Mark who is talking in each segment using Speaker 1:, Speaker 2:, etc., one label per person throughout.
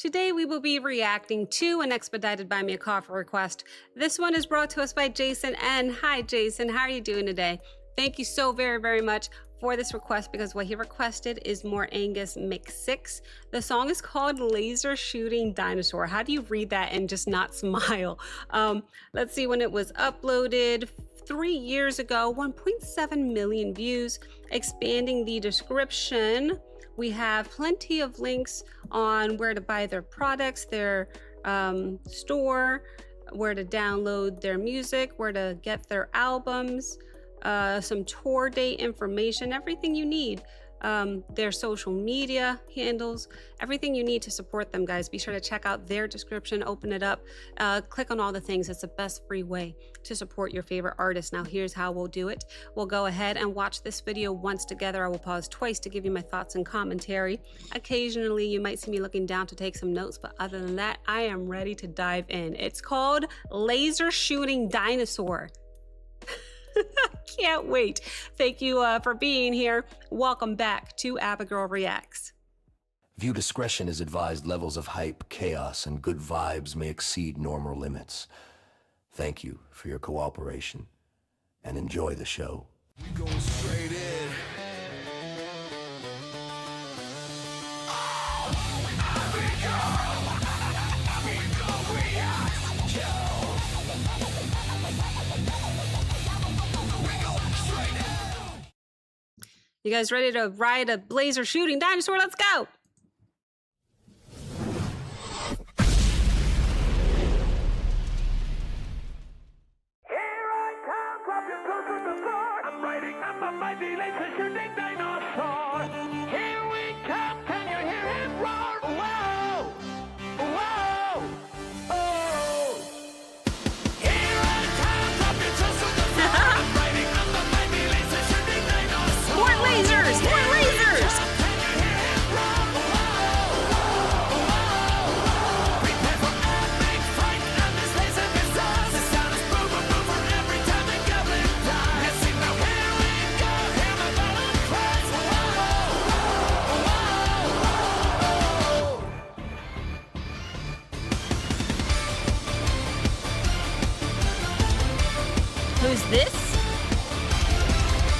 Speaker 1: Today we will be reacting to an expedited Buy Me a Coffee request. This one is brought to us by Jason N. Hi Jason, how are you doing today? Thank you so very much for this request because what he requested is more Angus McSIX. The song is called Laser Shooting Dinosaur. How do you read that and just not smile? Let's see when it was uploaded. 3 years ago, 1.7 million views. Expanding the description, we have plenty of links on where to buy their products, their store, where to download their music, where to get their albums, some tour date information, everything you need. Their social media handles, everything you need to support them, guys. Be sure to check out their description, open it up, click on all the things. It's the best free way to support your favorite artist. Now here's how we'll do it. We'll go ahead and watch this video once together. I will pause twice to give you my thoughts and commentary. Occasionally you might see me looking down to take some notes, but other than that, I am ready to dive in. It's called Laser Shooting Dinosaur. Can't wait. Thank you for being here. Welcome back to Abigail Reacts.
Speaker 2: View discretion is advised. Levels of hype, chaos, and good vibes may exceed normal limits. Thank you for your cooperation and enjoy the show. We going straight in.
Speaker 1: You guys ready to ride a laser shooting dinosaur? Let's go!
Speaker 3: Here I come, clap your clothes from the floor. I'm riding on my mighty laser shooting dinosaur. Here we come, can you hear him roar? Whoa! Whoa! Oh! Here I come, clap your clothes from the floor. I'm riding on my mighty laser shooting dinosaur.
Speaker 1: More lasers! More lasers!
Speaker 3: Can you hear him roar? Whoa! Whoa! Prepare for epic fight and this laser missiles. The sound is boom, boom, boom for every time the goblin dies. Let's see now, here we go. Hear my battle cries. Whoa! Whoa!
Speaker 1: Who's this?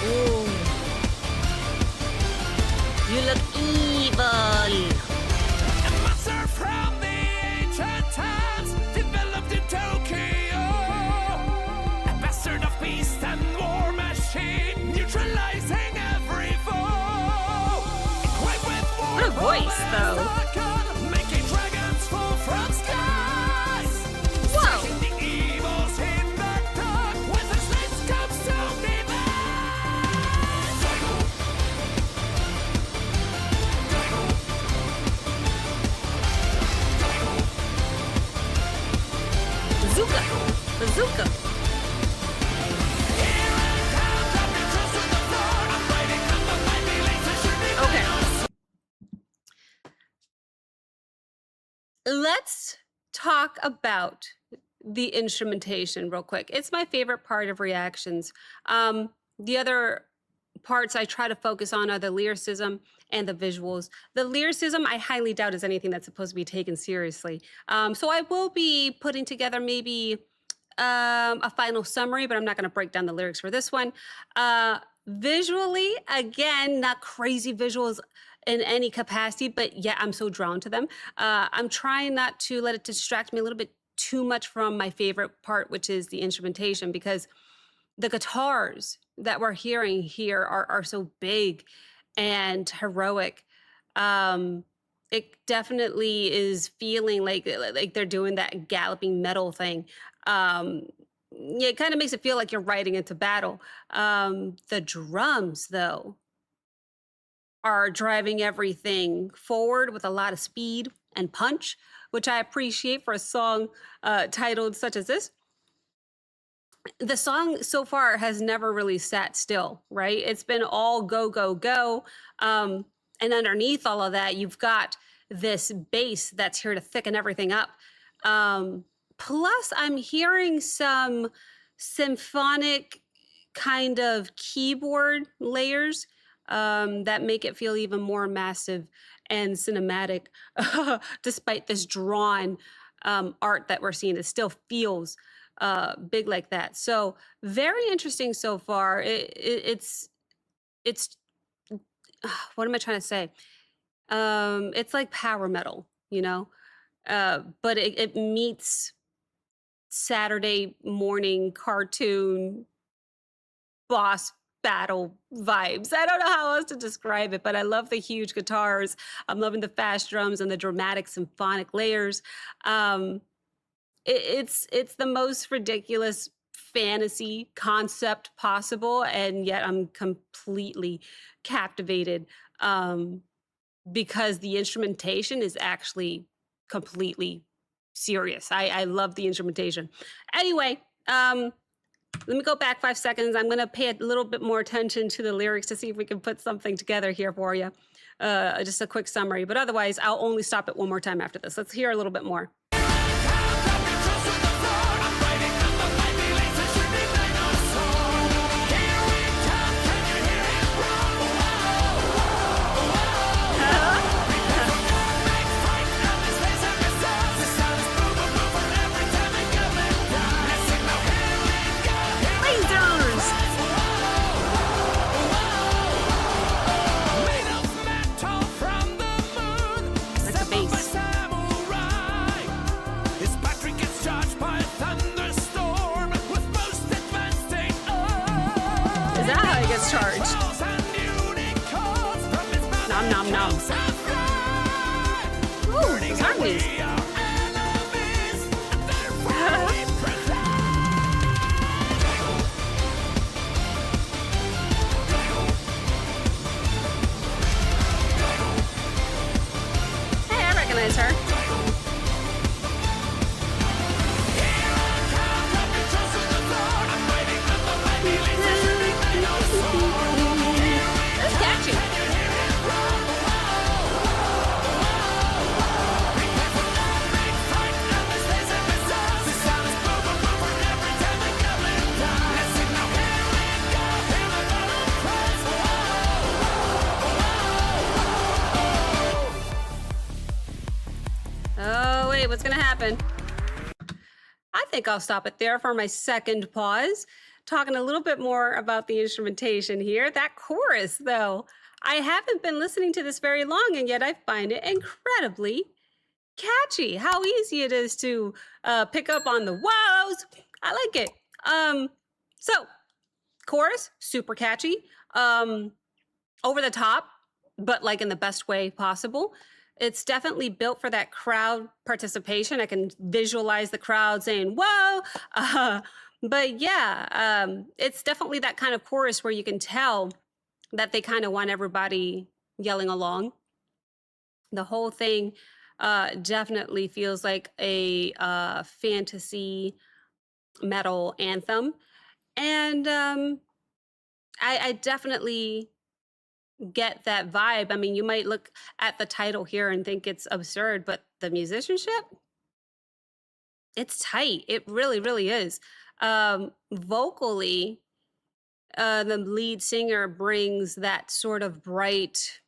Speaker 1: Ooh. You look evil.
Speaker 3: A monster from the ancient times, developed in Tokyo. A bastard of beast and war machine, neutralizing every foe. Equipped with war
Speaker 1: What a voice, though.
Speaker 3: making dragons fall from skies.
Speaker 1: Whoa.
Speaker 3: Striking the evils in the dark with his lights comes to divide. Dino. Dino.
Speaker 1: Bazooka. Bazooka. Okay. Let's talk about the instrumentation real quick. It's my favorite part of reactions. The other parts I try to focus on are the lyricism and the visuals. The lyricism I highly doubt is anything that's supposed to be taken seriously. So I will be putting together maybe a final summary, but I'm not going to break down the lyrics for this one. Visually, again, not crazy visuals in any capacity, but yeah, I'm so drawn to them. I'm trying not to let it distract me a little bit too much from my favorite part, which is the instrumentation, because the guitars that we're hearing here are so big and heroic. It definitely is feeling like they're doing that galloping metal thing. Yeah, it kind of makes it feel like you're riding into battle. The drums, though, are driving everything forward with a lot of speed and punch, which I appreciate for a song titled such as this. The song so far has never really sat still, right? It's been all go, go, go. And underneath all of that, you've got this bass that's here to thicken everything up. Plus, I'm hearing some symphonic kind of keyboard layers that make it feel even more massive and cinematic, despite this drawn art that we're seeing. It still feels big like that. So very interesting so far. It's what am I trying to say? It's like power metal, you know, but it meets Saturday morning cartoon boss battle vibes. I don't know how else to describe it, but I love the huge guitars. I'm loving the fast drums and the dramatic symphonic layers. It's the most ridiculous fantasy concept possible, and yet I'm completely captivated because the instrumentation is actually completely serious. I love the instrumentation. Anyway, let me go back 5 seconds. I'm going to pay a little bit more attention to the lyrics to see if we can put something together here for you. Just a quick summary, but otherwise I'll only stop it one more time after this. Let's hear a little bit more. Charged. Nom nom nom. Ooh, these harmonies. Hey, I recognize her. What's gonna happen? I think I'll stop it there for my second pause, talking a little bit more about the instrumentation here. That chorus, though, I haven't been listening to this very long, and yet I find it incredibly catchy. How easy it is to pick up on the wows. I like it. So, chorus, super catchy, over the top, but like in the best way possible. It's definitely built for that crowd participation. I can visualize the crowd saying, whoa. But yeah, it's definitely that kind of chorus where you can tell that they kind of want everybody yelling along. The whole thing definitely feels like a fantasy metal anthem. And I definitely get that vibe. I mean, you might look at the title here and think it's absurd, but the musicianship, it's tight. It really, really is. Vocally, the lead singer brings that sort of bright,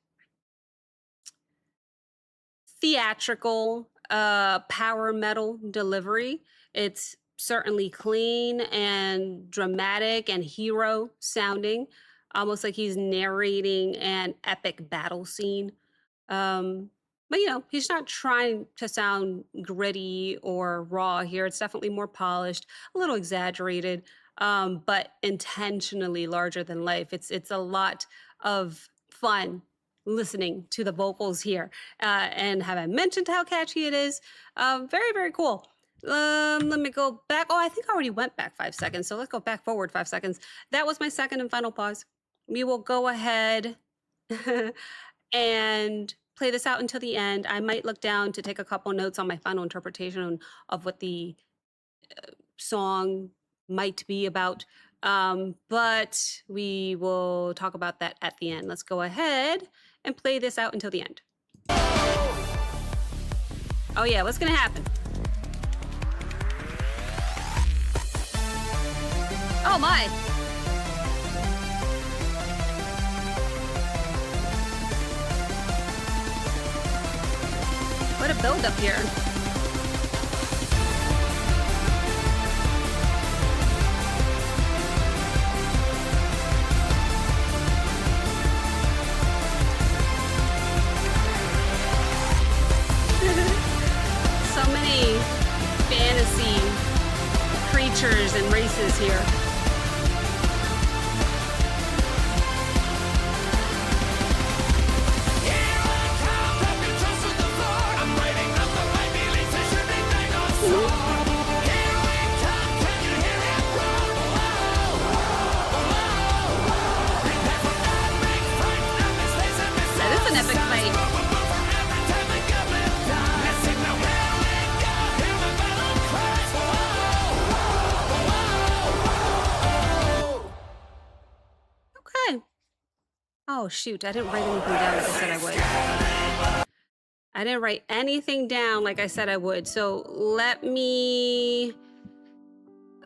Speaker 1: theatrical, power metal delivery. It's certainly clean and dramatic and hero sounding, almost like he's narrating an epic battle scene. But you know, he's not trying to sound gritty or raw here. It's definitely more polished, a little exaggerated, but intentionally larger than life. It's a lot of fun listening to the vocals here. And have I mentioned how catchy it is? Very, very cool. Let me go back. Oh, I think I already went back 5 seconds. So let's go back forward 5 seconds. That was my second and final pause. We will go ahead and play this out until the end. I might look down to take a couple notes on my final interpretation of what the song might be about. But we will talk about that at the end. Let's go ahead and play this out until the end. Oh yeah, what's gonna happen? Oh my! What a build up here. So many fantasy creatures and races here. That is an epic fight. Okay. Oh shoot, I didn't write anything down like I said I would. I didn't write anything down like I said I would. So let me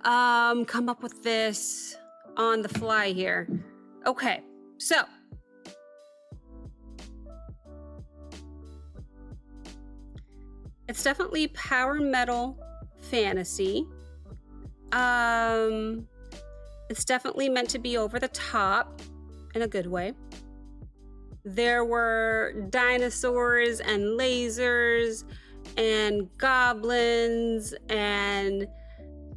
Speaker 1: come up with this on the fly here. Okay. So it's definitely power metal fantasy. It's definitely meant to be over the top in a good way. There were dinosaurs and lasers and goblins and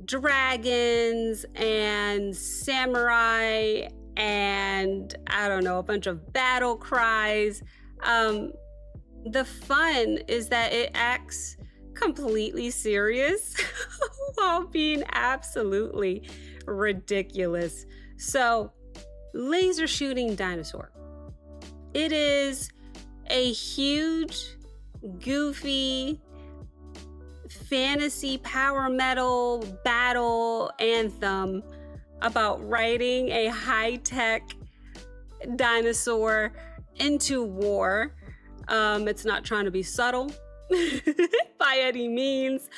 Speaker 1: dragons and samurai and I don't know, a bunch of battle cries. The fun is that it acts completely serious while being absolutely ridiculous. So, laser shooting dinosaur. It is a huge, goofy, fantasy power metal battle anthem about riding a high-tech dinosaur into war. It's not trying to be subtle by any means.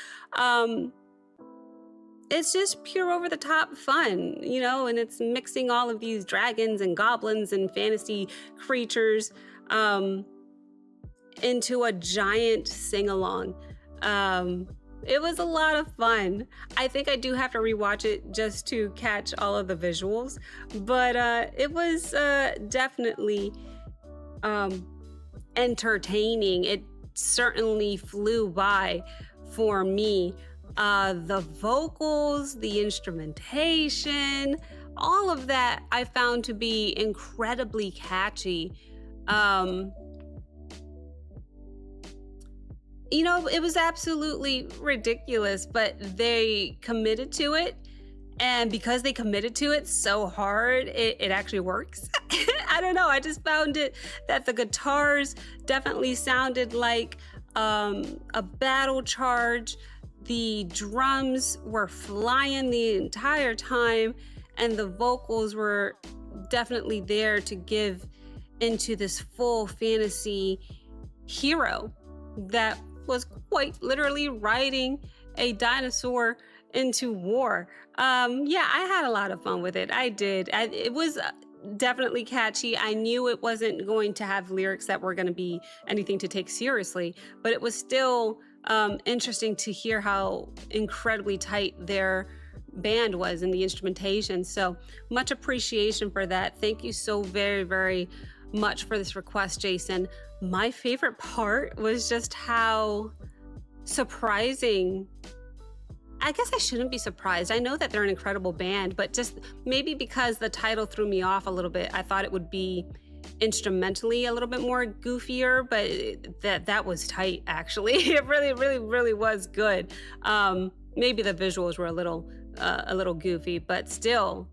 Speaker 1: It's just pure over the top fun, you know, and it's mixing all of these dragons and goblins and fantasy creatures into a giant sing-along. It was a lot of fun. I think I do have to rewatch it just to catch all of the visuals, but it was definitely entertaining. It certainly flew by for me. The vocals, the instrumentation, all of that I found to be incredibly catchy. You know, it was absolutely ridiculous, but they committed to it. And because they committed to it so hard, it actually works. I don't know. I just found it that the guitars definitely sounded like a battle charge. The drums were flying the entire time, and the vocals were definitely there to give into this full fantasy hero that was quite literally riding a dinosaur into war. Yeah, I had a lot of fun with it. I did. It was definitely catchy. I knew it wasn't going to have lyrics that were going to be anything to take seriously, but it was still interesting to hear how incredibly tight their band was and the instrumentation. So much appreciation for that. Thank you so very, very much for this request, Jason. My favorite part was just how surprising. I guess I shouldn't be surprised. I know that they're an incredible band, but just maybe because the title threw me off a little bit, I thought it would be instrumentally a little bit more goofier, but that was tight, actually. It really was good. Maybe the visuals were a little goofy, but still,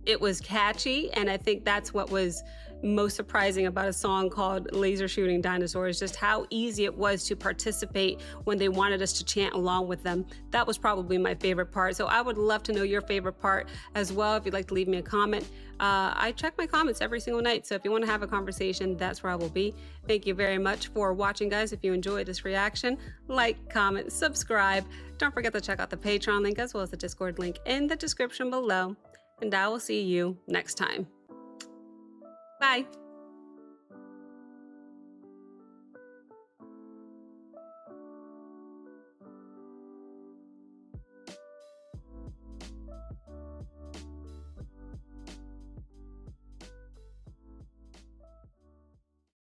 Speaker 1: it was catchy, and I think that's what was most surprising about a song called Laser Shooting Dinosaurs, just how easy it was to participate when they wanted us to chant along with them. That was probably my favorite part. So I would love to know your favorite part as well. If you'd like to leave me a comment, I check my comments every single night. So if you want to have a conversation, that's where I will be. Thank you very much for watching, guys. If you enjoyed this reaction, like, comment, subscribe. Don't forget to check out the Patreon link as well as the Discord link in the description below. And I will see you next time. Bye.